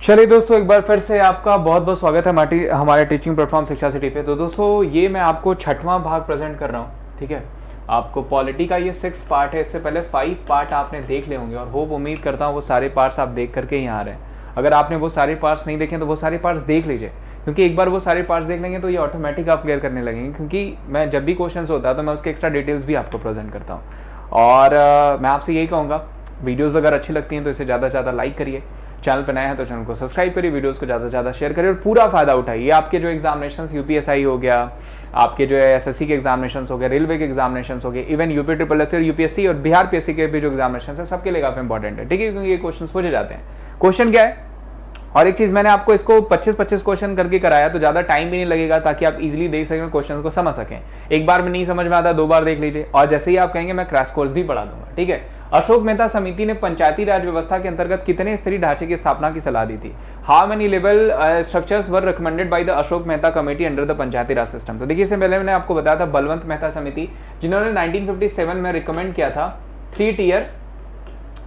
चलिए दोस्तों, एक बार फिर से आपका बहुत बहुत स्वागत है हमारे टीचिंग प्लेटफॉर्म शिक्षा सिटी पे। तो दोस्तों, ये मैं आपको छठवां भाग प्रेजेंट कर रहा हूँ। ठीक है, आपको पॉलिटी का ये 6 पार्ट है। इससे पहले 5 पार्ट आपने देख ले होंगे और होप उम्मीद करता हूँ वो सारे पार्ट्स आप देख करके यहाँ आ रहे हैं। अगर आपने वो सारे पार्ट्स नहीं देखे तो वो सारे पार्ट्स देख लीजिए, क्योंकि एक बार वो सारे पार्ट्स देख लेंगे तो ये ऑटोमेटिक आप क्लियर करने लगेंगे। क्योंकि मैं जब भी क्वेश्चन होता है तो मैं उसके एक्स्ट्रा डिटेल्स भी आपको प्रेजेंट करता हूँ। और मैं आपसे यही कहूँगा, वीडियोज़ अगर अच्छी लगती हैं तो इसे ज़्यादा से ज़्यादा लाइक करिए, चैनल पर नए हैं तो चैनल को सब्सक्राइब करिए, वीडियोस को ज़्यादा से ज़्यादा शेयर करिए और पूरा फायदा उठाइए। आपके जो एग्जामिनेशन यूपीएसआई हो गया, आपके जो है एसएससी के एग्जामिनेशन हो गए, रेलवे के एग्जामिनेशन हो गए, इवन यूपी ट्रिपल एस और यूपीएससी और बिहार पीएससी के भी जो एग्जामिनेशन है सबके लिए काफी इंपॉर्टेंट है। ठीक है, क्योंकि ये क्वेश्चन पूछे जाते हैं। क्वेश्चन क्या है, और एक चीज मैंने आपको इसको 25-25 क्वेश्चन करके कराया तो ज्यादा टाइम भी नहीं लगेगा, ताकि आप इजीली देख सकें, क्वेश्चन को समझ सकें। एक बार में नहीं समझ में आता, 2 बार देख लीजिए, और जैसे ही आप कहेंगे मैं क्रैश कोर्स भी पढ़ा दूंगा। ठीक है, अशोक मेहता समिति ने पंचायती राज व्यवस्था के अंतर्गत कितने स्तरीय ढांचे की स्थापना की सलाह दी थी? How many level structures were recommended by the Ashok Mehta committee under the Panchayati Raj system? तो देखिए, इससे पहले मैंने आपको बताया था बलवंत मेहता समिति, जिन्होंने 1957 में रिकमेंड किया था 3 टियर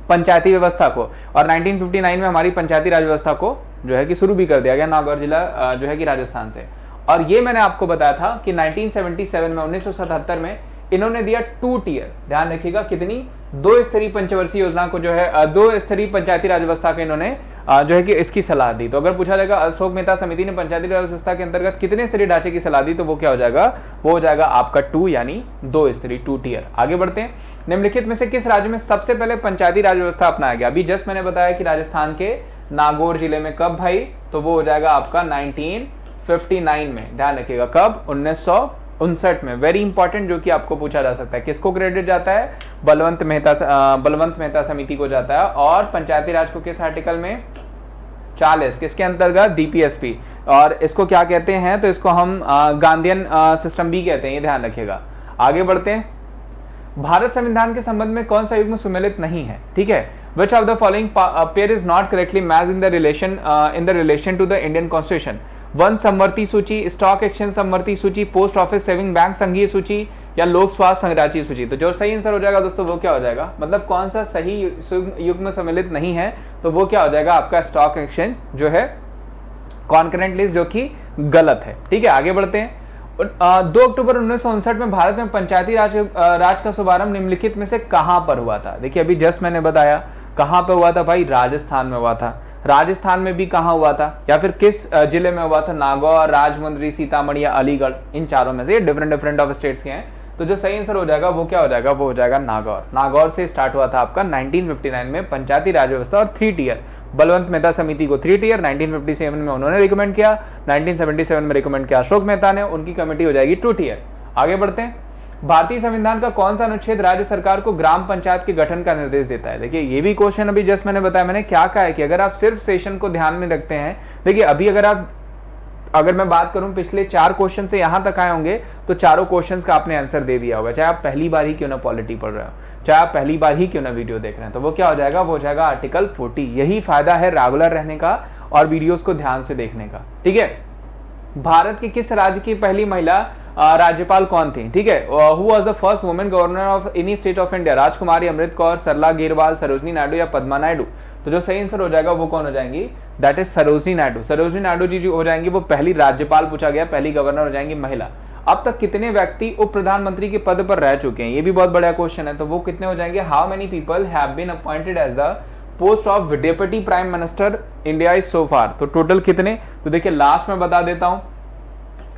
पंचायती व्यवस्था को, और 1959 में हमारी पंचायती राज व्यवस्था को जो है कि शुरू भी कर दिया गया नागौर जिला जो है कि राजस्थान से। और ये मैंने आपको बताया था कि 1977 में 1977 में इन्होंने दिया 2 टियर। ध्यान रखिएगा, कितनी? 2 स्तरीय पंचवर्षीय योजना को जो है 2 स्तरीय पंचायती राज व्यवस्था के इन्होंने जो है कि इसकी सलाह दी। तो अगर पूछा जाएगा अशोक मेहता समिति ने पंचायती राज व्यवस्था के अंतर्गत कितने स्तरीय ढांचे की सलाह दी, तो वो क्या हो जाएगा? वो हो जाएगा आपका 2, यानी 2 स्तरीय, 2 टियर। आगे बढ़ते हैं। निम्नलिखित में से किस राज्य में सबसे पहले पंचायती राज व्यवस्था अपनाया गया? अभी जस्ट मैंने बताया कि राजस्थान के नागौर जिले में। कब भाई? तो वो हो जाएगा आपका 1959 में। ध्यान रखिएगा, कब? 1959 में। वेरी इंपॉर्टेंट, जो कि आपको पूछा जा सकता है। किसको क्रेडिट जाता है? बलवंत मेहता समिति को जाता है। और पंचायती राज को किस आर्टिकल में? 40, किसके अंतर्गत? डीपीएसपी। और इसको क्या कहते हैं? तो इसको हम गांधीयन सिस्टम भी कहते हैं, ये ध्यान रखिएगा। आगे बढ़ते हैं। भारत संविधान के संबंध में कौन सा युग्म सुमेलित नहीं है? ठीक है, which of the following pair is not correctly matched in the relation to the Indian Constitution? वन संवर्ती सूची, स्टॉक एक्सचेंज संवर्ती सूची, पोस्ट ऑफिस सेविंग बैंक संघीय सूची, या लोक स्वास्थ्य संग्राची सूची? तो जो सही आंसर हो जाएगा दोस्तों वो क्या हो जाएगा, मतलब कौन सा सही युग्म सम्मिलित नहीं है, तो वो क्या हो जाएगा आपका स्टॉक एक्सचेंज जो है कॉन्करेंट लिस्ट, जो कि गलत है। ठीक है, आगे बढ़ते हैं। 2 अक्टूबर 1959 में भारत में पंचायती राज का शुभारंभ निम्नलिखित में से कहां पर हुआ था? देखिए, अभी जस्ट मैंने बताया कहां पे हुआ था भाई? राजस्थान में हुआ था। राजस्थान में भी कहां हुआ था, या फिर किस जिले में हुआ था? नागौर, राजमुंदरी, सीतामढ़ी या अलीगढ़? इन चारों में से, ये डिफरेंट ऑफ स्टेट्स के हैं। तो जो सही आंसर हो जाएगा वो क्या हो जाएगा? वो हो जाएगा नागौर। नागौर से स्टार्ट हुआ था आपका 1959 में पंचायती राज व्यवस्था। और 3 टियर, बलवंत मेहता समिति को 3 टियर 1957 में उन्होंने रिकमेंड किया, 1977 में रिकमेंड किया अशोक मेहता ने, उनकी कमेटी हो जाएगी 2 टियर। आगे बढ़ते हैं। भारतीय संविधान का कौन सा अनुच्छेद राज्य सरकार को ग्राम पंचायत के गठन का निर्देश देता है? देखिए, ये भी क्वेश्चन अभी जस्ट मैंने बताया। मैंने क्या कहा है कि अगर आप सिर्फ सेशन को ध्यान में रखते हैं, देखिए अभी अगर मैं बात करूं पिछले 4 क्वेश्चन से यहां तक आए होंगे तो चारों क्वेश्चंस का आपने आंसर दे दिया होगा, चाहे आप पहली बार ही क्यों ना पॉलिटी पढ़ रहे हो, चाहे आप पहली बार ही क्यों ना वीडियो देख रहे हैं। तो वो क्या हो जाएगा? वो हो जाएगा आर्टिकल 40। यही फायदा है रेगुलर रहने का और वीडियोस को ध्यान से देखने का। ठीक है, भारत के किस राज्य की पहली महिला राज्यपाल कौन थी? ठीक है, who was the first women governor of any state of India? राजकुमारी, अमृत कौर, सरला गेरवाल, सरोजनी नायडू या पद्मा नायडू? तो जो सही आंसर हो जाएगा वो कौन हो जाएंगी? That is Sarojini Naidu. सरोजनी नायडू जी जो हो जाएंगी वो पहली राज्यपाल पूछा गया, पहली गवर्नर हो जाएंगी महिला। अब तक कितने व्यक्ति उप प्रधानमंत्री के पद पर रह चुके हैं? ये भी बहुत बड़ा क्वेश्चन है। तो वो कितने हो जाएंगे? How many people have been appointed as the post of deputy prime minister India is so far? तो टोटल कितने? तो देखिए, लास्ट में बता देता हूं।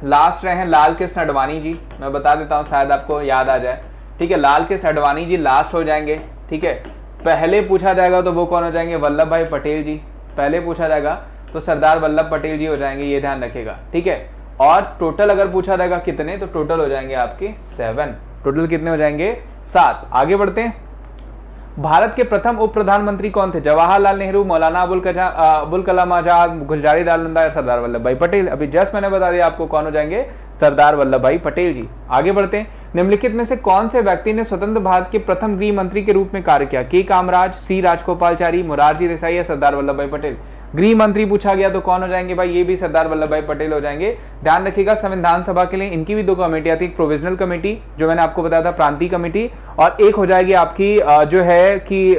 लास्ट रहे हैं लाल कृष्ण आडवाणी जी, मैं बता देता हूं, शायद आपको याद आ जाए। ठीक है, लाल कृष्ण आडवाणी जी लास्ट हो जाएंगे। ठीक है, पहले पूछा जाएगा तो वो कौन हो जाएंगे? वल्लभ भाई पटेल जी। पहले पूछा जाएगा तो सरदार वल्लभ पटेल जी हो जाएंगे, ये ध्यान रखिएगा। ठीक है, और टोटल अगर पूछा जाएगा कितने, तो टोटल हो जाएंगे आपके 7। टोटल कितने हो जाएंगे? 7। आगे बढ़ते हैं। भारत के प्रथम उप प्रधानमंत्री कौन थे? जवाहरलाल नेहरू, मौलाना अबुल कलाम आजाद, गुलजारी लाल नंदा या सरदार वल्लभ भाई पटेल? अभी जस्ट मैंने बता दिया आपको कौन हो जाएंगे? सरदार वल्लभ भाई पटेल जी। आगे बढ़ते हैं। निम्नलिखित में से कौन से व्यक्ति ने स्वतंत्र भारत के प्रथम गृह मंत्री के रूप में कार्य किया? के कामराज, सी राजगोपालचारी, मोरारजी देसाई या सरदार वल्लभ भाई पटेल? गृह मंत्री पूछा गया तो कौन हो जाएंगे भाई? ये भी सरदार वल्लभ भाई पटेल हो जाएंगे। ध्यान रखिएगा, संविधान सभा के लिए इनकी भी 2 कमेटियां थी। प्रोविजनल कमेटी जो मैंने आपको बताया था, प्रांतीय कमेटी, और एक हो जाएगी आपकी जो है कि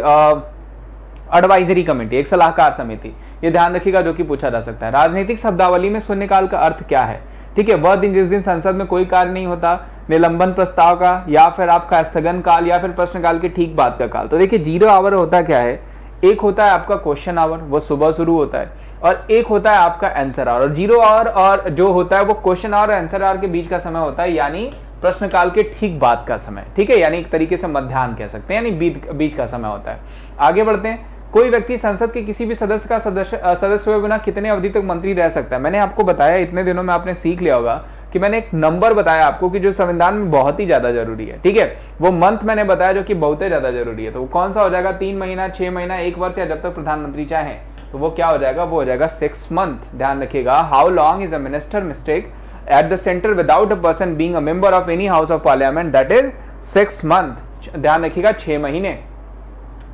एडवाइजरी कमेटी, एक सलाहकार समिति, ये ध्यान रखिएगा, जो कि पूछा जा सकता है। राजनीतिक शब्दावली में शून्यकाल का अर्थ क्या है? ठीक है, वह दिन जिस दिन संसद में कोई कार्य नहीं होता, निलंबन प्रस्ताव का, या फिर आपका स्थगन काल, या फिर प्रश्नकाल के ठीक बाद का काल। तो देखिए 0 आवर होता क्या है, एक होता है आपका क्वेश्चन आवर, वो सुबह शुरू होता है, और एक होता है आपका आंसर आवर। और 0 आवर और जो होता है वो क्वेश्चन आवर और आंसर आवर के बीच का समय होता है, यानी प्रश्नकाल के ठीक बाद का समय। ठीक है, यानी एक तरीके से मध्याह्न कह सकते हैं, यानी बीच का समय होता है। आगे बढ़ते हैं। कोई व्यक्ति संसद के किसी भी सदस्य का सदस्य हुए बिना कितने अवधि तक मंत्री रह सकता है? मैंने आपको बताया, इतने दिनों में आपने सीख लिया होगा कि मैंने एक नंबर बताया आपको कि जो संविधान में बहुत ही ज्यादा जरूरी है। ठीक है, वो मंथ मैंने बताया जो कि बहुत ही ज्यादा जरूरी है। तो वो कौन सा हो जाएगा? 3 महीना, 6 महीना, 1 वर्ष, या जब तक प्रधानमंत्री चाहे। तो वो क्या हो जाएगा? वो हो जाएगा 6 मंथ। ध्यान रखिएगा। How long is a minister mistake at the centre without a person being a member of any house of parliament, that is 6 month. ध्यान रखिएगा, 6 महीने।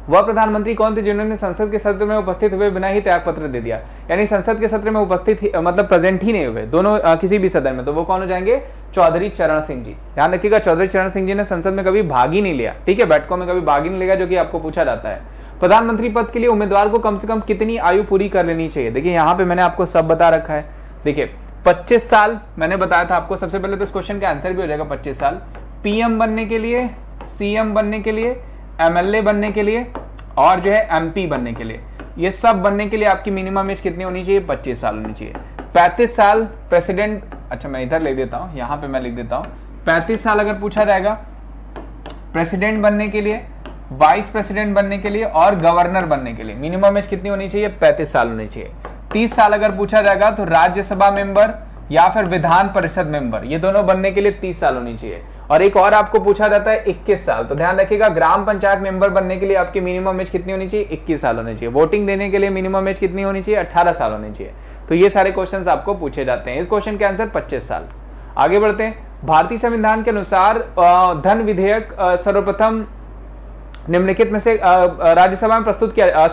वह प्रधानमंत्री कौन थे जिन्होंने संसद के सत्र में उपस्थित हुए बिना ही त्यागपत्र दे दिया? यानी संसद के सत्र में उपस्थित मतलब प्रेजेंट ही नहीं हुए दोनों किसी भी सदन में। तो वो कौन हो जाएंगे? चौधरी चरण सिंह जी। ध्यान रखिएगा, चौधरी चरण सिंह जी ने संसद में कभी भाग ही नहीं लिया। ठीक है, बैठकों में कभी भाग ही नहीं लिया, जो कि आपको पूछा जाता है। प्रधानमंत्री पद के लिए उम्मीदवार को कम से कम कितनी आयु पूरी कर लेनी चाहिए? देखिए यहाँ पे मैंने आपको सब बता रखा है। देखिए 25 साल मैंने बताया था आपको। सबसे पहले तो इस क्वेश्चन का आंसर भी हो जाएगा 25 साल। पीएम बनने के लिए, सीएम बनने के लिए, एमएलए बनने के लिए, और जो है एमपी बनने के लिए, ये सब बनने के लिए आपकी मिनिमम एज कितनी होनी चाहिए? 25 साल होनी चाहिए। 35 साल प्रेसिडेंट, अच्छा मैं इधर लिख देता हूं, यहां पे मैं लिख देता हूं 35 साल अगर पूछा जाएगा प्रेसिडेंट बनने के लिए, वाइस प्रेसिडेंट बनने के लिए और गवर्नर बनने के लिए, मिनिमम एज कितनी होनी चाहिए? 35 साल होनी चाहिए। 30 साल अगर पूछा जाएगा तो राज्यसभा मेंबर या फिर विधान परिषद मेंबर, ये दोनों बनने के लिए 30 साल होनी चाहिए। और एक और आपको पूछा जाता है 21 साल। तो ध्यान रखिएगा, ग्राम पंचायत मेंबर बनने के लिए आपकी मिनिमम एज कितनी होनी चाहिए? 21 साल होनी चाहिए। वोटिंग देने के लिए मिनिमम एज कितनी होनी चाहिए? 18 साल होनी चाहिए। तो ये सारे क्वेश्चंस आपको पूछे जाते हैं। इस क्वेश्चन के आंसर 25 साल। आगे बढ़ते हैं। भारतीय संविधान के अनुसार धन विधेयक सर्वप्रथम निम्नलिखित में से राज्यसभा में प्रस्तुत किया,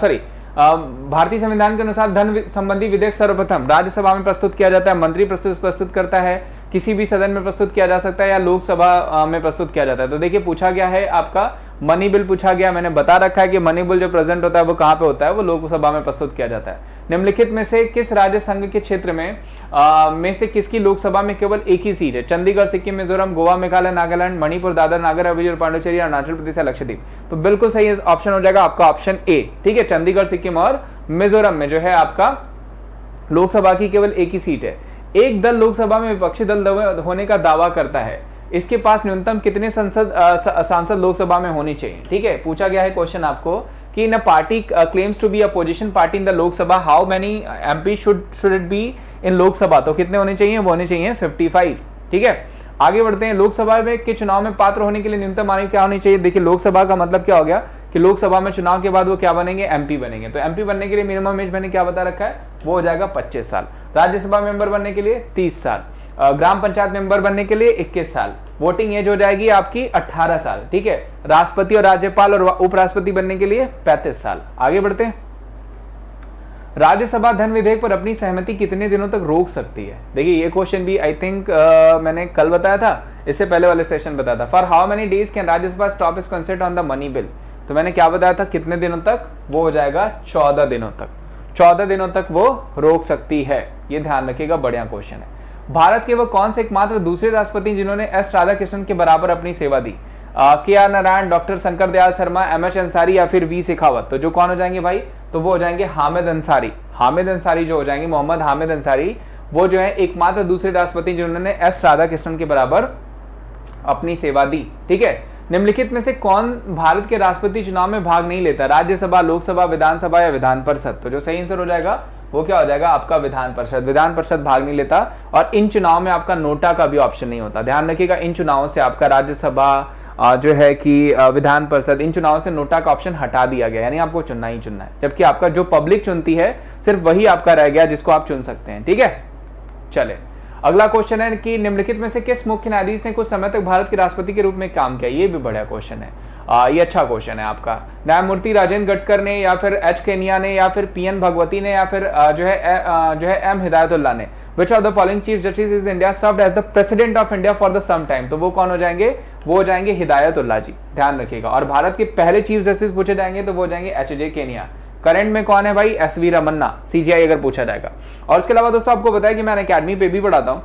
भारतीय संविधान के अनुसार धन संबंधी विधेयक सर्वप्रथम राज्यसभा में प्रस्तुत किया जाता है, मंत्री प्रस्तुत करता है, किसी भी सदन में प्रस्तुत किया जा सकता है, या लोकसभा में प्रस्तुत किया जाता है। तो देखिए पूछा गया है आपका मनी बिल पूछा गया। मैंने बता रखा है कि मनी बिल जो प्रेजेंट होता है वो कहां पे होता है? वो लोकसभा में प्रस्तुत किया जाता है। निम्नलिखित में से किस राज्य संघ के क्षेत्र में से किसकी लोकसभा में केवल एक ही सीट है? चंडीगढ़, सिक्किम, मिजोरम, गोवा, मेघालय, नागालैंड, मणिपुर, दादर नगर हवेली और पांडिचेरी, अरुणाचल प्रदेश या लक्षद्वीप। तो बिल्कुल सही ऑप्शन हो जाएगा आपका ऑप्शन ए। ठीक है, चंडीगढ़, सिक्किम और मिजोरम में जो है आपका लोकसभा की केवल एक ही सीट है। एक दल लोकसभा में विपक्षी दल होने का दावा करता है, इसके पास न्यूनतम कितने सांसद लोकसभा में होनी चाहिए? ठीक है, पूछा गया है क्वेश्चन आपको कि न party claims to be opposition party in the Lok Sabha, how many MP should it be in Lok Sabha? तो कितने होने चाहिए? वो होने चाहिए 55। ठीक है, आगे बढ़ते हैं। लोकसभा में के चुनाव में पात्र होने के लिए न्यूनतम आयु क्या होनी चाहिए? देखिए लोकसभा का मतलब क्या हो गया कि लोकसभा में चुनाव के बाद वो क्या बनेंगे? एमपी बनेंगे। तो एमपी बनने के लिए मिनिमम एज मैंने क्या बता रखा है? वो हो जाएगा 25 साल। राज्यसभा मेंबर बनने के लिए 30 साल, ग्राम पंचायत मेंबर बनने के लिए 21 साल, वोटिंग एज हो जाएगी आपकी 18 साल। ठीक है, राष्ट्रपति और राज्यपाल और उपराष्ट्रपति बनने के लिए 35 साल। आगे बढ़ते हैं। राज्यसभा धन विधेयक पर अपनी सहमति कितने दिनों तक रोक सकती है? देखिए ये क्वेश्चन भी आई थिंक मैंने कल बताया था, इससे पहले वाले सेशन बताया था। For how many days can Rajya Sabha stop it's consent on the money bill? तो मैंने क्या बताया था? कितने दिनों तक? वो हो जाएगा 14 दिनों तक। 14 दिनों तक वो रोक सकती है। ये ध्यान रखिएगा, बढ़िया क्वेश्चन है। भारत के वो कौन से एकमात्र दूसरे राष्ट्रपति जिन्होंने एस राधाकृष्णन के बराबर अपनी सेवा दी? K R Narayan, doctor Shankar Dayal Sharma, M H Ansari या फिर वी शेखावत? तो जो कौन हो जाएंगे भाई? तो वो हो जाएंगे हामिद अंसारी। हामिद अंसारी जो हो जाएंगे, मोहम्मद हामिद अंसारी, वो जो है एकमात्र दूसरे राष्ट्रपति जिन्होंने एस राधाकृष्णन के बराबर अपनी सेवा दी। ठीक है, निम्नलिखित में से कौन भारत के राष्ट्रपति चुनाव में भाग नहीं लेता? राज्यसभा, लोकसभा, विधानसभा या विधान परिषद? तो जो सही आंसर हो जाएगा वो क्या हो जाएगा? आपका विधान परिषद। विधान परिषद भाग नहीं लेता और इन चुनाव में आपका नोटा का भी ऑप्शन नहीं होता। ध्यान रखिएगा, इन चुनावों से आपका राज्यसभा जो है कि विधान परिषद, इन चुनावों से नोटा का ऑप्शन हटा दिया गया, यानी आपको चुनना ही चुनना है। जबकि आपका जो पब्लिक चुनती है सिर्फ वही आपका रह गया जिसको आप चुन सकते हैं। ठीक है, चले अगला क्वेश्चन है कि निम्नलिखित में से किस मुख्य न्यायाधीश ने कुछ समय तक भारत के राष्ट्रपति के रूप में काम किया? ये भी बड़ा क्वेश्चन है। ये अच्छा क्वेश्चन है आपका। न्यायमूर्ति राजेंद्र गडकर ने या फिर एच केनिया ने या फिर पी एन भगवती ने या फिर जो है एम हिदायतुल्लाह ने? Which of the following chief justice is India served as the president of India for the some time? तो वो कौन हो जाएंगे? वो हो जाएंगे हिदायतुल्लाह जी। ध्यान रखिएगा। और भारत के पहले चीफ जस्टिस पूछे जाएंगे तो वो हो जाएंगे एच जे केनिया। करंट में कौन है भाई, एसवी रमन्ना, सीजीआई अगर पूछा जाएगा। और इसके अलावा दोस्तों आपको बताया कि मैं अकेडमी पे भी पढ़ाता हूँ,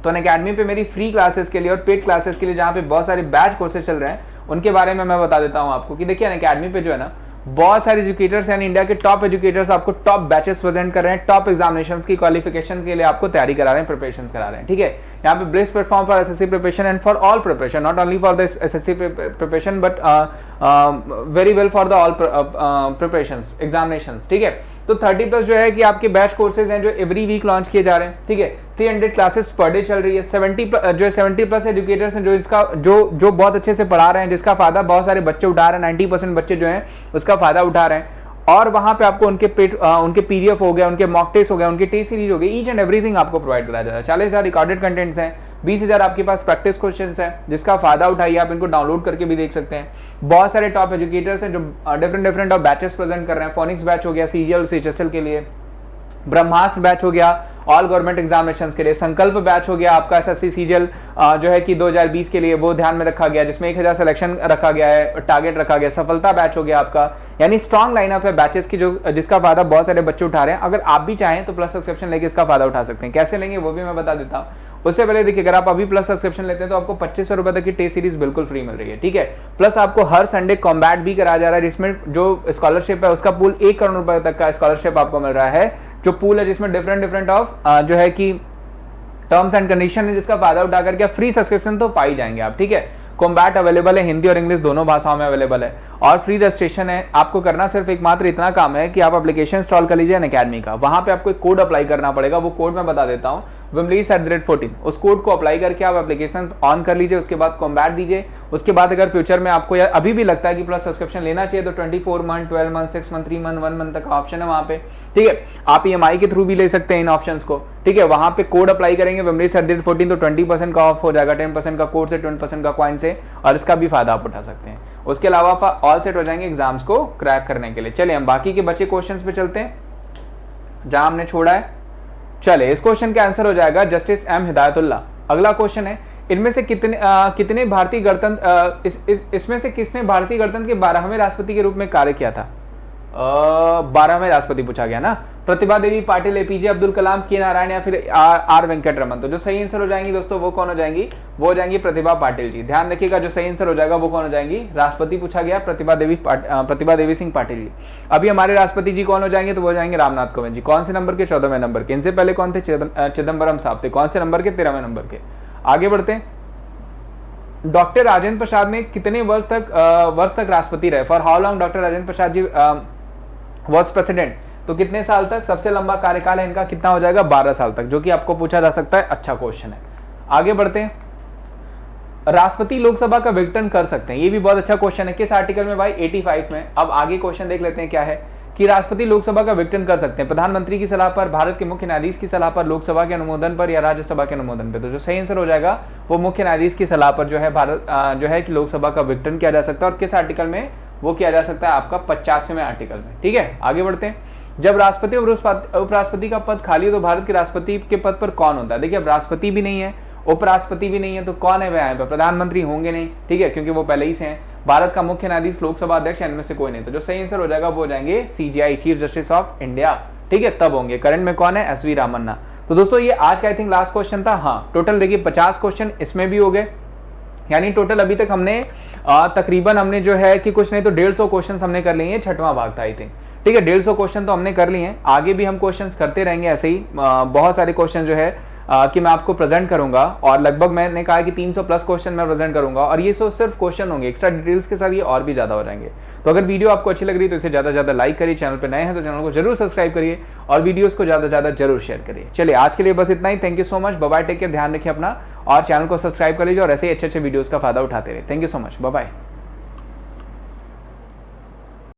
तो अकेडमी पे मेरी फ्री क्लासेस के लिए और पेड क्लासेस के लिए जहाँ पे बहुत सारे बैच कोर्सेज चल रहे हैं उनके बारे में मैं बता देता हूँ आपको कि देखिए अकेडमी पे जो है ना बहुत सारे एजुकेटर्स यानी इंडिया के टॉप एजुकेटर्स आपको टॉप बैचेस प्रेजेंट कर रहे हैं, टॉप एग्जामिनेशंस की क्वालिफिकेशन के लिए आपको तैयारी करा रहे हैं, प्रिपरेशन करा रहे हैं, ठीक है। यहाँ पे best platform for SSC preparation and for all preparation, not only for the assessee preparation but very well for the all preparation examinations, ठीक है। तो 30+ जो है कि आपके बैच कोर्सेज हैं जो एवरी वीक लॉन्च किए जा रहे हैं, ठीक है। 300 क्लासेस पर डे चल रही है, 70+ एजुकेटर्स हैं जो इसका जो बहुत अच्छे से पढ़ा रहे हैं, जिसका फायदा बहुत सारे बच्चे उठा रहे हैं, 90% बच्चे जो हैं उसका फायदा उठा रहे हैं। और वहां पे आपको उनके पीडीएफ हो गया, उनके मॉक टेस्ट हो गया, उनकी टेस्ट सीरीज हो गई, ईच एंड एवरीथिंग आपको प्रोवाइड कराया जा रहा है। 40,000 रिकॉर्डेड कंटेंट्स हैं, 20,000 आपके पास प्रैक्टिस क्वेश्चंस हैं, जिसका फायदा उठाइए, आप इनको डाउनलोड करके भी देख सकते हैं। बहुत सारे टॉप एजुकेटर्स हैं जो डिफरेंट ऑफ बैचेस प्रेजेंट कर रहे हैं। फोनिक्स बैच हो गया सीजीएल और सीएचएसएल के लिए, ब्रह्मास्त्र बैच हो गया ऑल गवर्नमेंट एग्जामिनेशंस के लिए, संकल्प बैच हो गया आपका एसएससी सीजीएल जो है कि 2020 के लिए, वो ध्यान में रखा गया जिसमें 1000 सिलेक्शन रखा गया है, टारगेट रखा गया। सफलता बैच हो गया आपका, यानी स्ट्रॉन्ग लाइनअप है बैचेस की जिसका फायदा बहुत सारे बच्चे उठा रहे हैं। अगर आप भी चाहें तो प्लस सब्सक्रिप्शन लेके इसका फायदा उठा सकते हैं। कैसे लेंगे वो भी मैं बता देता हूँ। उससे पहले देखिए अगर आप अभी प्लस सब्सक्रिप्शन लेते हैं तो आपको 2500 रुपए तक की टेस्ट सीरीज बिल्कुल फ्री मिल रही है, ठीक है। प्लस आपको हर संडे कॉम्बैट भी कराया जा रहा है जिसमें जो स्कॉलरशिप है उसका पूल 1 करोड़ रुपए तक का स्कॉलरशिप आपको मिल रहा है, जो पूल है जिसमें डिफरेंट ऑफ जो है कि टर्म्स एंड कंडीशन है, जिसका फायदा उठा करके आप फ्री सब्सक्रिप्शन तो पाई जाएंगे आप, ठीक है। कॉम्बैट अवेलेबल है, हिंदी और इंग्लिश दोनों भाषाओं में अवेलेबल है और फ्री रजिस्ट्रेशन है। आपको करना सिर्फ एकमात्र इतना काम है कि आप एप्लीकेशन इंस्टॉल कर लीजिए अकेडमी का, वहां पे आपको एक कोड अप्लाई करना पड़ेगा, वो कोड मैं बता देता हूँ, wimleys@14। उस कोड को अप्लाई करके आप एप्लीकेशन ऑन कर लीजिए, उसके बाद कॉम्बैट दीजिए। उसके बाद अगर फ्यूचर में आपको या अभी भी लगता है कि प्लस सब्सक्रिप्शन लेना चाहिए तो 24 month, 12 month, 6 month, 3 month, 1 month तक का ऑप्शन है वहां पे, ठीक है। आप EMI के थ्रू भी ले सकते हैं इन ऑप्शंस को, ठीक है। वहां पे कोड अप्लाई करेंगे wimleys@14 तो 20% का ऑफ हो जाएगा, 10% का कोड से, 20% का कॉइन से, और इसका भी फायदा आप उठा सकते हैं। उसके अलावा आप ऑल सेट हो जाएंगे एग्जाम्स को क्रैक करने के लिए। चलिए हम बाकी के बचे क्वेश्चंस पे चलते हैं जहां हमने छोड़ा है। चले इस क्वेश्चन का आंसर हो जाएगा जस्टिस M हिदायतुल्लाह। अगला क्वेश्चन है, इनमें से कितने भारतीय गणतंत्र इसमें से किसने भारतीय गणतंत्र के 12वें राष्ट्रपति के रूप में कार्य किया था? 12वें राष्ट्रपति पूछा गया ना। प्रतिभा देवी पाटिल, APJ अब्दुल कलाम, के नारायण या फिर आर वेंकट रमन। तो जो सही आंसर हो जाएंगी दोस्तों वो कौन हो जाएंगी? वो हो जाएंगी प्रतिभा पाटिल जी। ध्यान रखिएगा जो सही आंसर हो जाएगा वो कौन हो जाएंगी? राष्ट्रपति पूछा गया प्रतिभा देवी सिंह पाटिल जी। अभी हमारे राष्ट्रपति जी कौन हो जाएंगे? तो वो हो जाएंगे रामनाथ कोविंद जी। कौन से नंबर के? 14वें नंबर के। इनसे पहले कौन थे? चिदम्बरम साहब थे। कौन से नंबर के? 13वें नंबर के। आगे बढ़ते हैं। डॉक्टर राजेंद्र प्रसाद में कितने वर्ष तक राष्ट्रपति रहे? For how long doctor Rajendra Prasad ji was president? तो कितने साल तक? सबसे लंबा कार्यकाल है इनका, कितना हो जाएगा? 12 साल तक, जो कि आपको पूछा जा सकता है। अच्छा क्वेश्चन है। आगे बढ़ते हैं। राष्ट्रपति लोकसभा का विघटन कर सकते हैं, ये भी बहुत अच्छा क्वेश्चन है। किस आर्टिकल में भाई? 85 में। अब आगे क्वेश्चन देख लेते हैं क्या है कि राष्ट्रपति लोकसभा का विघटन कर सकते हैं प्रधानमंत्री की सलाह पर, भारत के मुख्य न्यायाधीश की सलाह पर, लोकसभा के अनुमोदन पर या राज्यसभा के अनुमोदन पर। तो जो सही आंसर हो जाएगा वो मुख्य न्यायाधीश की सलाह पर जो है भारत जो है कि लोकसभा का विघटन किया जा सकता है। और किस आर्टिकल में वो किया जा सकता है? आपका 85वें आर्टिकल में, ठीक है। आगे बढ़ते हैं। जब राष्ट्रपति और उपराष्ट्रपति का पद खाली हो तो भारत के राष्ट्रपति के पद पर कौन होता है? देखिए अब राष्ट्रपति भी नहीं है, उपराष्ट्रपति भी नहीं है, तो कौन है वह? प्रधानमंत्री होंगे नहीं, ठीक है, क्योंकि वो पहले ही से हैं। भारत का मुख्य न्यायाधीश, लोकसभा अध्यक्ष, इनमें से कोई नहीं। तो जो सही आंसर हो जाएगा वो हो जाएंगे CJI, chief justice of India, ठीक है, तब होंगे। करंट में कौन है? SV रामन्ना। तो दोस्तों ये आज का आई थिंक लास्ट क्वेश्चन था। हाँ, टोटल देखिए 50 क्वेश्चन इसमें भी हो गए, यानी टोटल अभी तक हमने तकरीबन हमने जो है कि कुछ नहीं तो 150 क्वेश्चन हमने कर लिए। 6वां भाग था आई थिंक, ठीक है। 150 क्वेश्चन तो हमने कर लिए हैं। आगे भी हम क्वेश्चंस करते रहेंगे ऐसे ही। बहुत सारे क्वेश्चन जो है कि मैं आपको प्रेजेंट करूंगा, और लगभग मैंने कहा कि 300+ क्वेश्चन मैं प्रेजेंट करूंगा, और ये सिर्फ क्वेश्चन होंगे, एक्स्ट्रा डिटेल्स के साथ ये और भी ज्यादा हो जाएंगे। तो अगर वीडियो आपको अच्छी लग रही है तो इसे ज्यादा से ज्यादा लाइक करिए, चैनल पे नए हैं तो चैनल को जरूर सब्सक्राइब करिए और वीडियोस को ज्यादा से ज्यादा जरूर शेयर करिए। चलिए आज के लिए बस इतना ही। Thank you so much, bye bye, take care, ध्यान रखिए अपना, और चैनल को सब्सक्राइब कर लीजिए और ऐसे ही अच्छे वीडियोस का फायदा उठाते रहे। Thank you so much, bye bye.